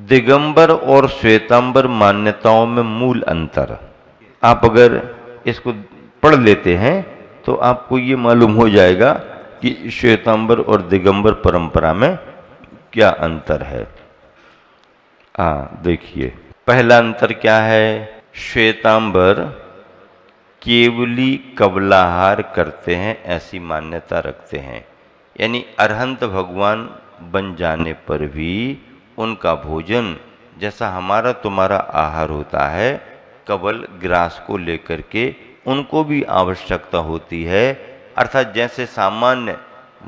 दिगंबर और श्वेतांबर मान्यताओं में मूल अंतर। आप अगर इसको पढ़ लेते हैं तो आपको ये मालूम हो जाएगा कि श्वेतांबर और दिगंबर परंपरा में क्या अंतर है। देखिए, पहला अंतर क्या है? श्वेतांबर केवली कबलाहार करते हैं, ऐसी मान्यता रखते हैं। यानी अरहंत भगवान बन जाने पर भी उनका भोजन जैसा हमारा तुम्हारा आहार होता है, कबल ग्रास को लेकर के उनको भी आवश्यकता होती है। अर्थात जैसे सामान्य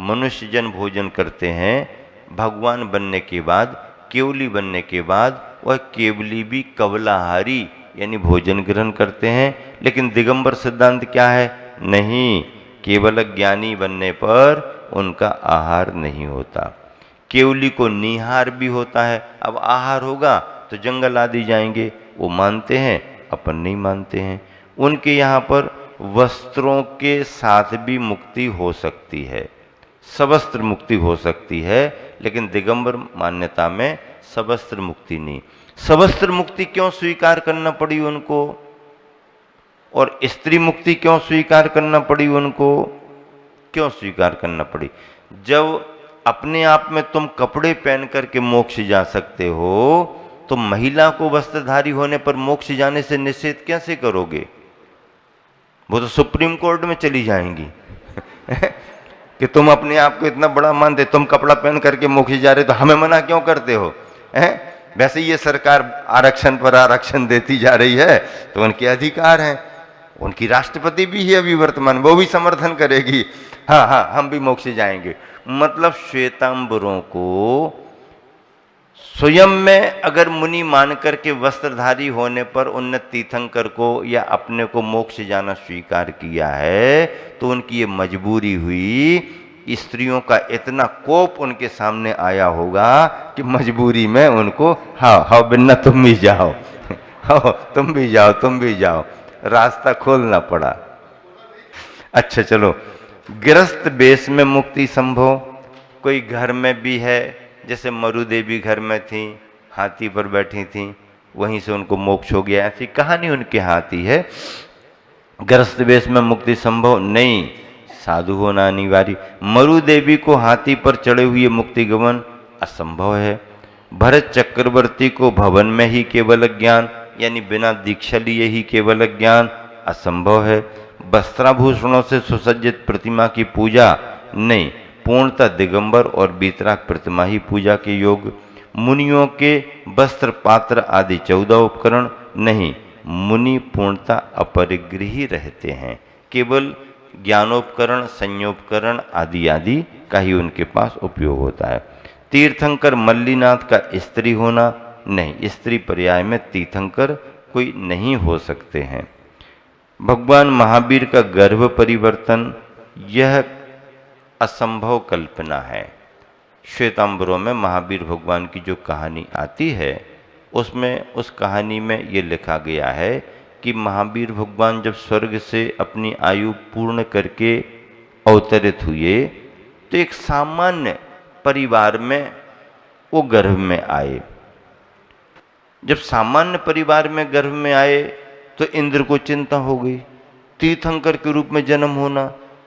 मनुष्यजन भोजन करते हैं, भगवान बनने के बाद, केवली बनने के बाद वह केवली भी कबलाहारी यानी भोजन ग्रहण करते हैं। लेकिन दिगंबर सिद्धांत क्या है? नहीं, केवल ज्ञानी बनने पर उनका आहार नहीं होता। केवली को निहार भी होता है। अब आहार होगा तो जंगल आदि जाएंगे, वो मानते हैं, अपन नहीं मानते हैं। उनके यहाँ पर वस्त्रों के साथ भी मुक्ति हो सकती है, सवस्त्र मुक्ति हो सकती है, लेकिन दिगंबर मान्यता में सवस्त्र मुक्ति नहीं। सवस्त्र मुक्ति क्यों स्वीकार करना पड़ी उनको, और स्त्री मुक्ति क्यों स्वीकार करना पड़ी उनको? क्यों स्वीकार करना पड़ी? जब अपने आप में तुम कपड़े पहन करके मोक्ष जा सकते हो, तो महिला को वस्त्रधारी होने पर मोक्ष जाने से निषेध कैसे करोगे? वो तो सुप्रीम कोर्ट में चली जाएंगी कि तुम अपने आप को इतना बड़ा मानते, तुम कपड़ा पहन करके मोक्ष जा रहे, तो हमें मना क्यों करते हो? वैसे ये सरकार आरक्षण पर आरक्षण देती जा रही है, तो उनके अधिकार हैं। उनकी राष्ट्रपति भी है अभी वर्तमान, वो भी समर्थन करेगी, हाँ हाँ हम भी मोक्ष जाएंगे। मतलब श्वेतांबरों को स्वयं में अगर मुनि मान करके वस्त्रधारी होने पर उनने तीर्थंकर को या अपने को मोक्ष जाना स्वीकार किया है, तो उनकी ये मजबूरी हुई। स्त्रियों का इतना कोप उनके सामने आया होगा कि मजबूरी में उनको हाँ बिन्ना तुम भी जाओ तुम भी जाओ, तुम भी जाओ, रास्ता खोलना पड़ा। अच्छा चलो, गृहस्थ वेश में मुक्ति संभव कोई घर में भी है, जैसे मरु देवी घर में थी, हाथी पर बैठी थी, वहीं से उनको मोक्ष हो गया, ऐसी कहानी उनके हाथी है। गृहस्थ वेश में मुक्ति संभव नहीं, साधु होना अनिवार्य। मरु देवी को हाथी पर चढ़े हुए मुक्ति गमन असंभव है। भरत चक्रवर्ती को भवन में ही केवल ज्ञान यानी बिना दीक्षा लिए ही केवल ज्ञान असंभव है। वस्त्राभूषणों से सुसज्जित प्रतिमा की पूजा नहीं, पूर्णतः दिगंबर और बीतराग प्रतिमा ही पूजा के योग। मुनियों के वस्त्र पात्र आदि 14 उपकरण नहीं, मुनि पूर्णतः अपरिग्रही रहते हैं, केवल ज्ञानोपकरण संयोपकरण आदि आदि का ही उनके पास उपयोग होता है। तीर्थंकर मल्लीनाथ का स्त्री होना नहीं, स्त्री पर्याय में तीर्थंकर कोई नहीं हो सकते हैं। भगवान महावीर का गर्भ परिवर्तन यह असंभव कल्पना है। श्वेतांबरों में महावीर भगवान की जो कहानी आती है, उसमें उस कहानी में ये लिखा गया है कि महावीर भगवान जब स्वर्ग से अपनी आयु पूर्ण करके अवतरित हुए, तो एक सामान्य परिवार में वो गर्भ में आए। जब सामान्य परिवार में गर्भ में आए तो इंद्र को चिंता हो गई, तीर्थंकर के रूप में जन्म होना,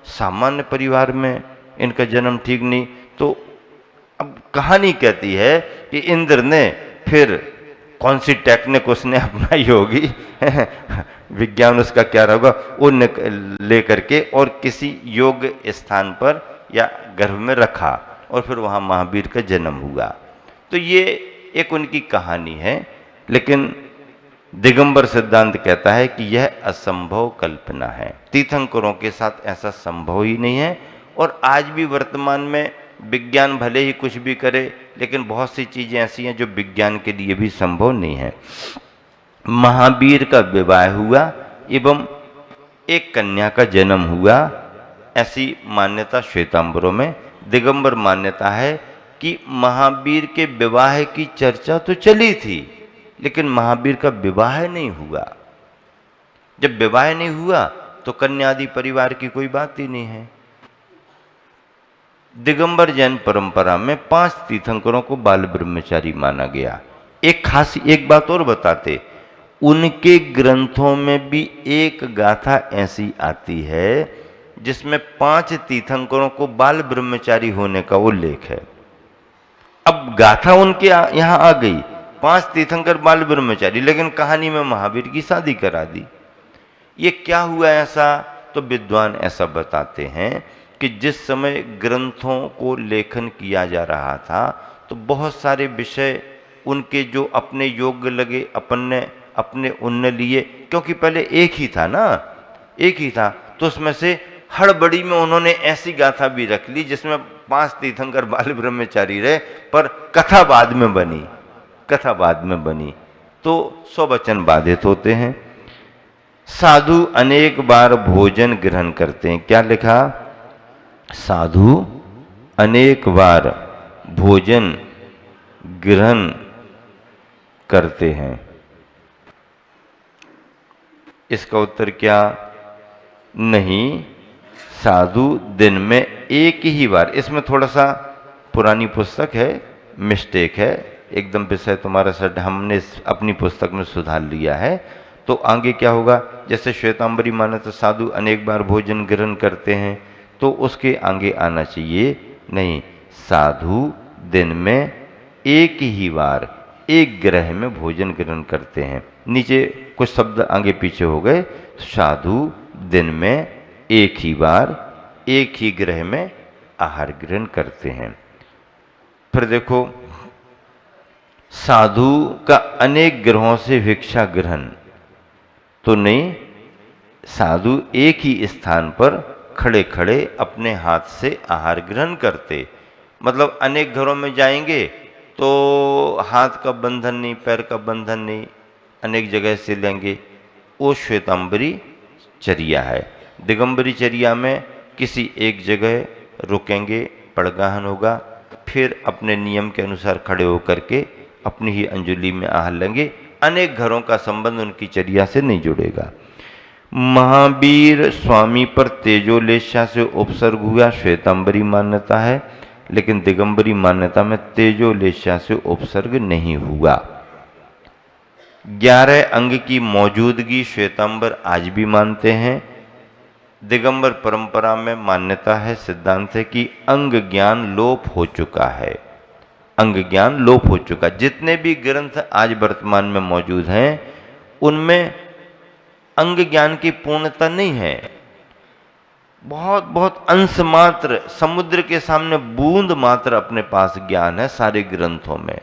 सामान्य परिवार में इनका जन्म ठीक नहीं। तो अब कहानी कहती है कि इंद्र ने फिर कौन सी टेक्निक उसने अपनाई होगी विज्ञान उसका क्या होगा, वो ले करके और किसी योग्य स्थान पर या गर्भ में रखा और फिर वहाँ महावीर का जन्म हुआ। तो ये एक उनकी कहानी है, लेकिन दिगंबर सिद्धांत कहता है कि यह असंभव कल्पना है। तीर्थंकरों के साथ ऐसा संभव ही नहीं है। और आज भी वर्तमान में विज्ञान भले ही कुछ भी करे, लेकिन बहुत सी चीज़ें ऐसी हैं जो विज्ञान के लिए भी संभव नहीं है। महावीर का विवाह हुआ एवं एक कन्या का जन्म हुआ, ऐसी मान्यता श्वेतांबरों में। दिगंबर मान्यता है कि महावीर के विवाह की चर्चा तो चली थी, लेकिन महावीर का विवाह नहीं हुआ। जब विवाह नहीं हुआ तो कन्या आदि परिवार की कोई बात ही नहीं है। दिगंबर जैन परंपरा में 5 तीर्थंकरों को बाल ब्रह्मचारी माना गया। एक खास एक बात और बताते, उनके ग्रंथों में भी एक गाथा ऐसी आती है जिसमें 5 तीर्थंकरों को बाल ब्रह्मचारी होने का उल्लेख है। अब गाथा उनके यहां आ गई, 5 तीर्थंकर बाल ब्रह्मचारी, लेकिन कहानी में महावीर की शादी करा दी। ये क्या हुआ ऐसा? तो विद्वान ऐसा बताते हैं कि जिस समय ग्रंथों को लेखन किया जा रहा था तो बहुत सारे विषय उनके जो अपने योग्य लगे अपने उनने लिए, क्योंकि पहले एक ही था ना, एक ही था, तो उसमें से हड़बड़ी में उन्होंने ऐसी गाथा भी रख ली जिसमें 5 तीर्थंकर बाल ब्रह्मचारी रहे, पर कथा बाद में बनी, कथा बाद में बनी, तो स्ववचन बाधित होते हैं। साधु अनेक बार भोजन ग्रहण करते हैं। क्या लिखा? साधु अनेक बार भोजन ग्रहण करते हैं। इसका उत्तर क्या? नहीं, साधु दिन में एक ही बार। इसमें थोड़ा सा पुरानी पुस्तक है, मिस्टेक है, एकदम विषय तुम्हारा सट, हमने अपनी पुस्तक में सुधार लिया है। तो आगे क्या होगा? जैसे श्वेतांबरी माने तो साधु अनेक बार भोजन ग्रहण करते हैं, तो उसके आगे आना चाहिए, नहीं, साधु दिन में एक ही बार एक ग्रह में भोजन ग्रहण करते हैं। नीचे कुछ शब्द आगे पीछे हो गए। साधु दिन में एक ही बार एक ही ग्रह में आहार ग्रहण करते हैं। फिर देखो, साधु का अनेक ग्रहों से भिक्षा ग्रहण तो नहीं, साधु एक ही स्थान पर खड़े खड़े अपने हाथ से आहार ग्रहण करते। मतलब अनेक घरों में जाएंगे तो हाथ का बंधन नहीं, पैर का बंधन नहीं, अनेक जगह से लेंगे, वो श्वेतांबरी चर्या है। दिगंबरी चर्या में किसी एक जगह रुकेंगे, पड़गाहन होगा, फिर अपने नियम के अनुसार खड़े होकर के अपनी ही अंजुलि में आहार लेंगे। अनेक घरों का संबंध उनकी चर्या से नहीं जुड़ेगा। महावीर स्वामी पर तेजोलेशा से उपसर्ग हुआ, श्वेतांबरी मान्यता है, लेकिन दिगंबरी मान्यता में तेजोलेशा से उपसर्ग नहीं हुआ। 11 अंग की मौजूदगी श्वेतांबर आज भी मानते हैं। दिगंबर परंपरा में मान्यता है, सिद्धांत है कि अंग ज्ञान लोप हो चुका है, अंग ज्ञान लोप हो चुका। जितने भी ग्रंथ आज वर्तमान में मौजूद हैं उनमें अंग ज्ञान की पूर्णता नहीं है, बहुत बहुत अंश मात्र, समुद्र के सामने बूंद मात्र अपने पास ज्ञान है सारे ग्रंथों में।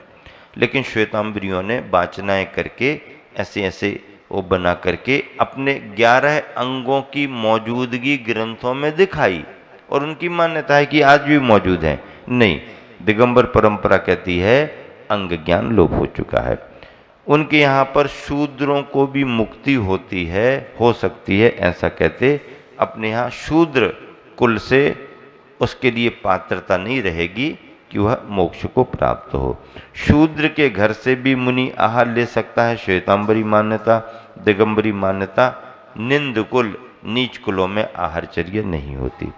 लेकिन श्वेतांबरियों ने वाचनाएं करके ऐसे ऐसे वो बना करके अपने 11 अंगों की मौजूदगी ग्रंथों में दिखाई, और उनकी मान्यता है कि आज भी मौजूद है। नहीं, दिगंबर परंपरा कहती है अंग ज्ञान लोप हो चुका है। उनके यहाँ पर शूद्रों को भी मुक्ति होती है, हो सकती है, ऐसा कहते। अपने यहाँ शूद्र कुल से उसके लिए पात्रता नहीं रहेगी कि वह मोक्ष को प्राप्त हो। शूद्र के घर से भी मुनि आहार ले सकता है, श्वेतांबरी मान्यता। दिगंबरी मान्यता निंद कुल, नीच कुलों में आहारचर्या नहीं होती।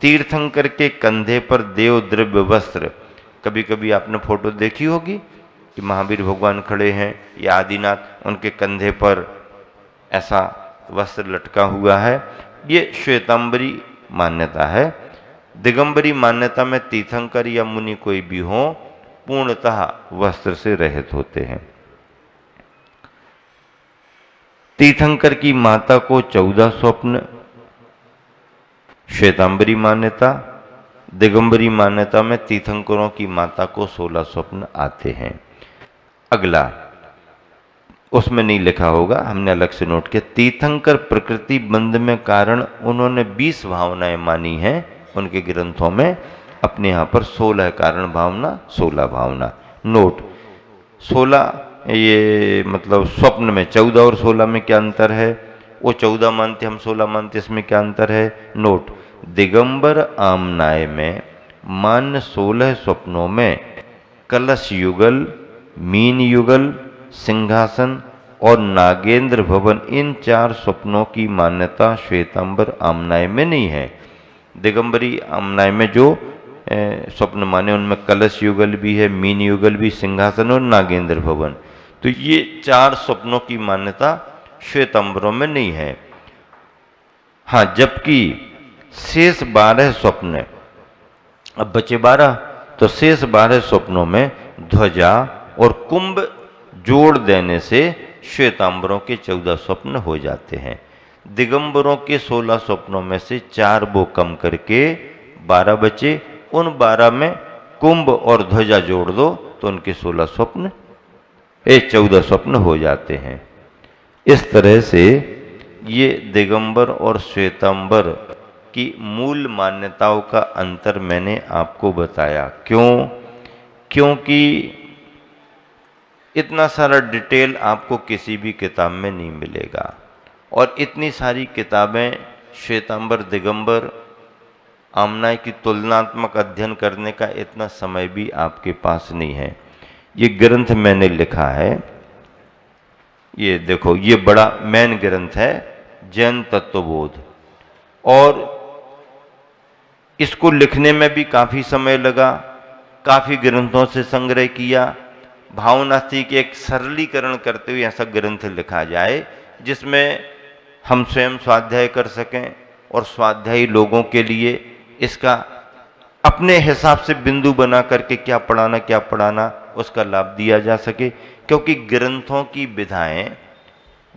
तीर्थंकर के कंधे पर देव द्रव्य वस्त्र, कभी कभी आपने फोटो देखी होगी कि महावीर भगवान खड़े हैं या आदिनाथ, उनके कंधे पर ऐसा वस्त्र लटका हुआ है, ये श्वेतांबरी मान्यता है। दिगंबरी मान्यता में तीर्थंकर या मुनि कोई भी हो पूर्णतः वस्त्र से रहित होते हैं। तीर्थंकर की माता को 14 स्वप्न, श्वेतांबरी मान्यता। दिगंबरी मान्यता में तीर्थंकरों की माता को 16 स्वप्न आते हैं। अगला, उसमें नहीं लिखा होगा, हमने अलग से नोट किया। तीर्थंकर प्रकृति बंध में कारण उन्होंने 20 भावनाएं मानी हैं उनके ग्रंथों में, अपने यहाँ पर 16 कारण भावना, 16 भावना। नोट, 16 ये मतलब स्वप्न में 14 और 16 में क्या अंतर है? वो 14 मानते, हम 16 मानते, इसमें क्या अंतर है? नोट, दिगंबर आमनाय में मान्य 16 स्वप्नों में कलश युगल, मीन युगल, सिंहासन और नागेंद्र भवन, इन 4 स्वप्नों की मान्यता श्वेतांबर आमनाय में नहीं है। दिगंबरी आमनाय में जो स्वप्न माने उनमें कलश युगल भी है, मीन युगल भी, सिंहासन और नागेंद्र भवन। तो ये 4 स्वप्नों की मान्यता श्वेतांबरों में नहीं है। हाँ, जबकि शेष 12 स्वप्न, अब बचे 12, तो शेष 12 स्वप्नों में ध्वजा और कुंभ जोड़ देने से श्वेतांबरों के 14 स्वप्न हो जाते हैं। दिगंबरों के 16 स्वप्नों में से 4 वो कम करके 12 बचे। उन 12 में कुंभ और ध्वजा जोड़ दो तो उनके 16 स्वप्न 14 स्वप्न हो जाते हैं। इस तरह से ये दिगंबर और श्वेतांबर की मूल मान्यताओं का अंतर मैंने आपको बताया। क्यों? क्योंकि इतना सारा डिटेल आपको किसी भी किताब में नहीं मिलेगा, और इतनी सारी किताबें श्वेतांबर दिगंबर आमनाय की तुलनात्मक अध्ययन करने का इतना समय भी आपके पास नहीं है। ये ग्रंथ मैंने लिखा है, ये देखो, ये बड़ा मेन ग्रंथ है जैन तत्वबोध, और इसको लिखने में भी काफ़ी समय लगा, काफ़ी ग्रंथों से संग्रह किया। भावना थी कि एक सरलीकरण करते हुए ऐसा ग्रंथ लिखा जाए जिसमें हम स्वयं स्वाध्याय कर सकें, और स्वाध्यायी लोगों के लिए इसका अपने हिसाब से बिंदु बना करके क्या पढ़ाना उसका लाभ दिया जा सके। क्योंकि ग्रंथों की विधाएं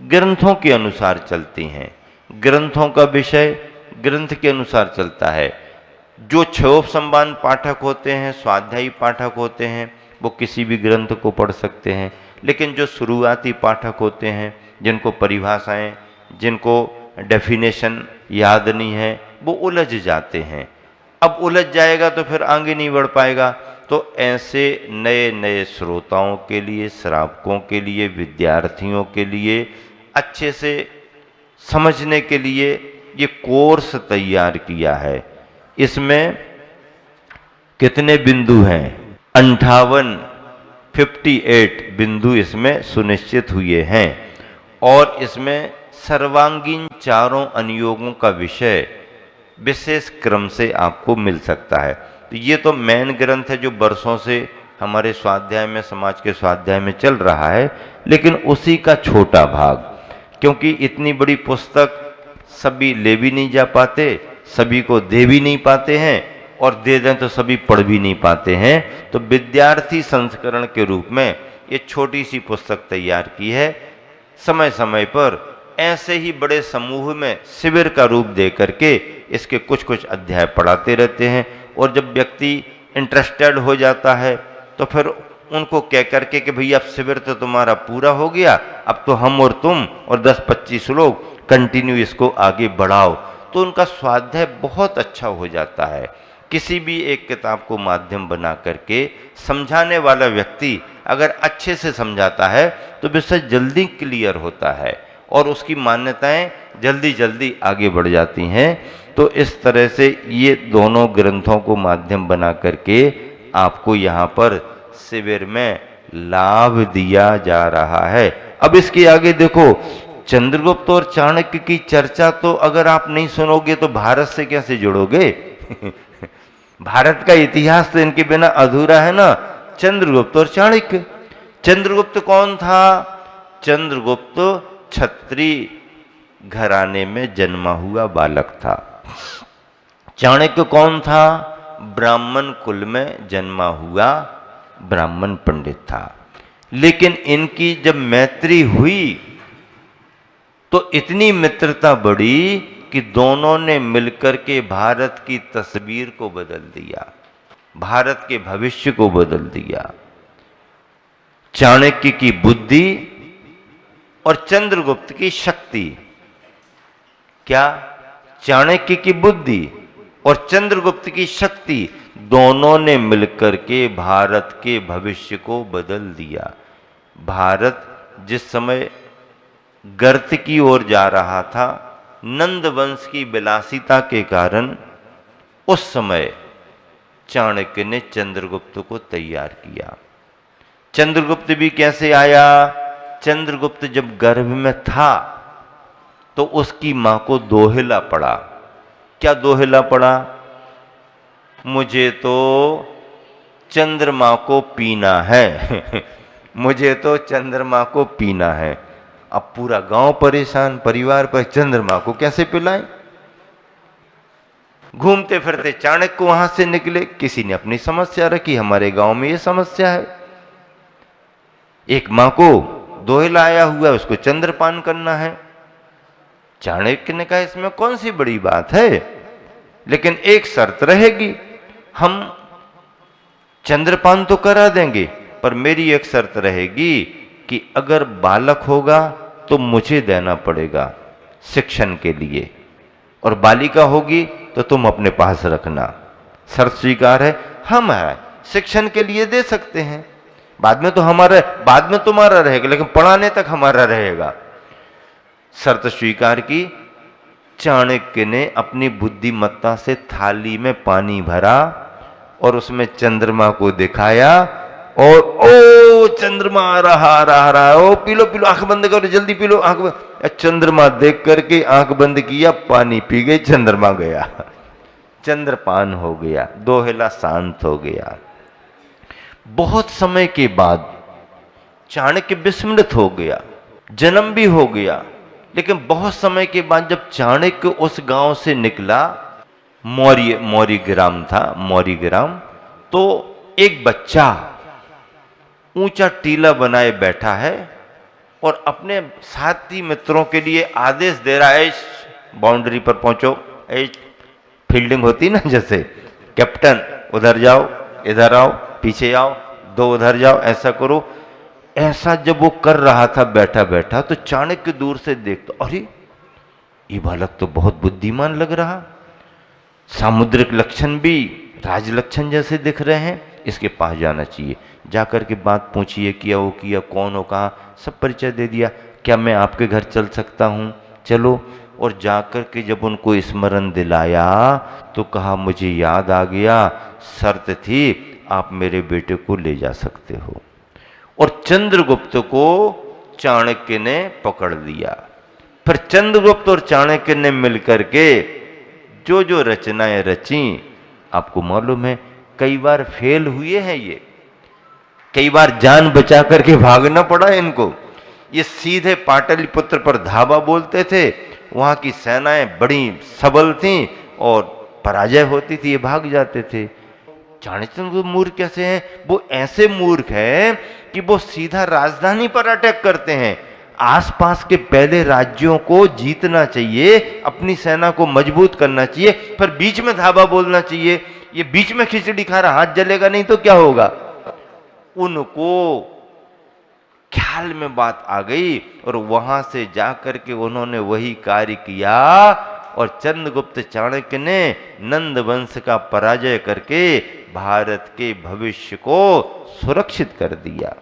ग्रंथों के अनुसार चलती हैं, ग्रंथों का विषय ग्रंथ के अनुसार चलता है। जो क्षोभसंबान पाठक होते हैं, स्वाध्यायी पाठक होते हैं, वो किसी भी ग्रंथ को पढ़ सकते हैं, लेकिन जो शुरुआती पाठक होते हैं, जिनको परिभाषाएं, जिनको डेफिनेशन याद नहीं है, वो उलझ जाते हैं। अब उलझ जाएगा तो फिर आगे नहीं बढ़ पाएगा। तो ऐसे नए नए श्रोताओं के लिए, श्रावकों के लिए, विद्यार्थियों के लिए अच्छे से समझने के लिए ये कोर्स तैयार किया है। इसमें कितने बिंदु हैं? 58 बिंदु इसमें सुनिश्चित हुए हैं, और इसमें सर्वांगीण चारों अनुयोगों का विषय विशेष क्रम से आपको मिल सकता है। तो ये तो मेन ग्रंथ है जो वर्षों से हमारे स्वाध्याय में, समाज के स्वाध्याय में चल रहा है, लेकिन उसी का छोटा भाग, क्योंकि इतनी बड़ी पुस्तक सभी ले भी नहीं जा पाते, सभी को दे भी नहीं पाते हैं, और दे दें तो सभी पढ़ भी नहीं पाते हैं। तो विद्यार्थी संस्करण के रूप में ये छोटी सी पुस्तक तैयार की है। समय समय पर ऐसे ही बड़े समूह में शिविर का रूप दे करके इसके कुछ कुछ अध्याय पढ़ाते रहते हैं, और जब व्यक्ति इंटरेस्टेड हो जाता है तो फिर उनको कह करके कि भैया अब शिविर तो तुम्हारा पूरा हो गया, अब तो हम और तुम और 10-25 लोग कंटिन्यू इसको आगे बढ़ाओ, तो उनका स्वाध्याय बहुत अच्छा हो जाता है। किसी भी एक किताब को माध्यम बना करके समझाने वाला व्यक्ति अगर अच्छे से समझाता है तो विषय जल्दी क्लियर होता है, और उसकी मान्यताएं जल्दी जल्दी आगे बढ़ जाती हैं। तो इस तरह से ये दोनों ग्रंथों को माध्यम बना करके आपको यहाँ पर शिविर में लाभ दिया जा रहा है। अब इसके आगे देखो, चंद्रगुप्त और चाणक्य की चर्चा तो अगर आप नहीं सुनोगे तो भारत से कैसे जुड़ोगे? भारत का इतिहास तो इनके बिना अधूरा है ना। चंद्रगुप्त और चाणक्य। चंद्रगुप्त कौन था? चंद्रगुप्त क्षत्रिय घराने में जन्मा हुआ बालक था। चाणक्य कौन था? ब्राह्मण कुल में जन्मा हुआ ब्राह्मण पंडित था। लेकिन इनकी जब मैत्री हुई तो इतनी मित्रता बढ़ी कि दोनों ने मिलकर के भारत की तस्वीर को बदल दिया, भारत के भविष्य को बदल दिया। चाणक्य की बुद्धि और चंद्रगुप्त की शक्ति। क्या? चाणक्य की बुद्धि और चंद्रगुप्त की शक्ति दोनों ने मिलकर के भारत के भविष्य को बदल दिया। भारत जिस समय गर्त की ओर जा रहा था, नंद वंश की विलासिता के कारण, उस समय चाणक्य ने चंद्रगुप्त को तैयार किया। चंद्रगुप्त भी कैसे आया? चंद्रगुप्त जब गर्भ में था तो उसकी मां को दोहिला पड़ा। क्या दोहिला पड़ा? मुझे तो चंद्रमा को पीना है। मुझे तो चंद्रमा को पीना है। अब पूरा गांव परेशान, परिवार पर, चंद्रमा को कैसे पिलाएं? घूमते फिरते चाणक्य वहां से निकले, किसी ने अपनी समस्या रखी, हमारे गांव में ये समस्या है, एक मां को दोहला आया हुआ है, उसको चंद्रपान करना है। चाणक्य ने कहा इसमें कौन सी बड़ी बात है, लेकिन एक शर्त रहेगी, हम चंद्रपान तो करा देंगे, पर मेरी एक शर्त रहेगी कि अगर बालक होगा तो मुझे देना पड़ेगा शिक्षण के लिए, और बालिका होगी तो तुम अपने पास रखना। शर्त स्वीकार है? हम है शिक्षण के लिए दे सकते हैं, बाद में तो हमारा, बाद में तुम्हारा रहेगा, लेकिन पढ़ाने तक हमारा रहेगा। शर्त स्वीकार की। चाणक्य ने अपनी बुद्धिमत्ता से थाली में पानी भरा और उसमें चंद्रमा को दिखाया, और ओ चंद्रमा आ रहा, ओ पी लो, आंख बंद करो, जल्दी पी लो, आंख बंद। चंद्रमा देख करके आंख बंद किया, पानी पी गई, चंद्रमा गया, चंद्रपान हो गया, दोहला शांत हो गया। बहुत समय के बाद चाणक्य विस्मृत हो गया, जन्म भी हो गया, लेकिन बहुत समय के बाद जब चाणक्य उस गांव से निकला, मौर्य ग्राम था, मौर्य ग्राम, तो एक बच्चा ऊंचा टीला बनाए बैठा है और अपने साथी मित्रों के लिए आदेश दे रहा है, बाउंड्री पर पहुंचो, फील्डिंग होती ना जैसे, कैप्टन उधर जाओ, इधर आओ, पीछे आओ, दो उधर जाओ, ऐसा करो। ऐसा जब वो कर रहा था बैठा बैठा, तो चाणक्य दूर से देखता, अरे ये बालक तो बहुत बुद्धिमान लग रहा, सामुद्रिक लक्षण भी राज लक्षण जैसे दिख रहे हैं, इसके पास जाना चाहिए। जाकर के बात पूछिए, किया वो किया, कौन हो, कहाँ, सब परिचय दे दिया। क्या मैं आपके घर चल सकता हूँ? चलो। और जाकर के जब उनको स्मरण दिलाया तो कहा मुझे याद आ गया, शर्त थी आप मेरे बेटे को ले जा सकते हो। और चंद्रगुप्त को चाणक्य ने पकड़ लिया। फिर चंद्रगुप्त और चाणक्य ने मिलकर के जो जो रचनाएं रची, आपको मालूम है कई बार फेल हुए हैं ये, कई बार जान बचा करके भागना पड़ा इनको। ये सीधे पाटलिपुत्र पर धावा बोलते थे, वहां की सेनाएं बड़ी सबल थीं और पराजय होती थी, ये भाग जाते थे। चाणक्य मूर्ख कैसे हैं? वो ऐसे मूर्ख हैं कि वो सीधा राजधानी पर अटैक करते हैं। आसपास के पहले राज्यों को जीतना चाहिए, अपनी सेना को मजबूत करना चाहिए, फिर बीच में धावा बोलना चाहिए। ये बीच में खिचड़ी खा रहा, हाथ जलेगा नहीं तो क्या होगा। उनको ख्याल में बात आ गई और वहां से जाकर के उन्होंने वही कार्य किया, और चंद्रगुप्त चाणक्य ने नंद वंश का पराजय करके भारत के भविष्य को सुरक्षित कर दिया।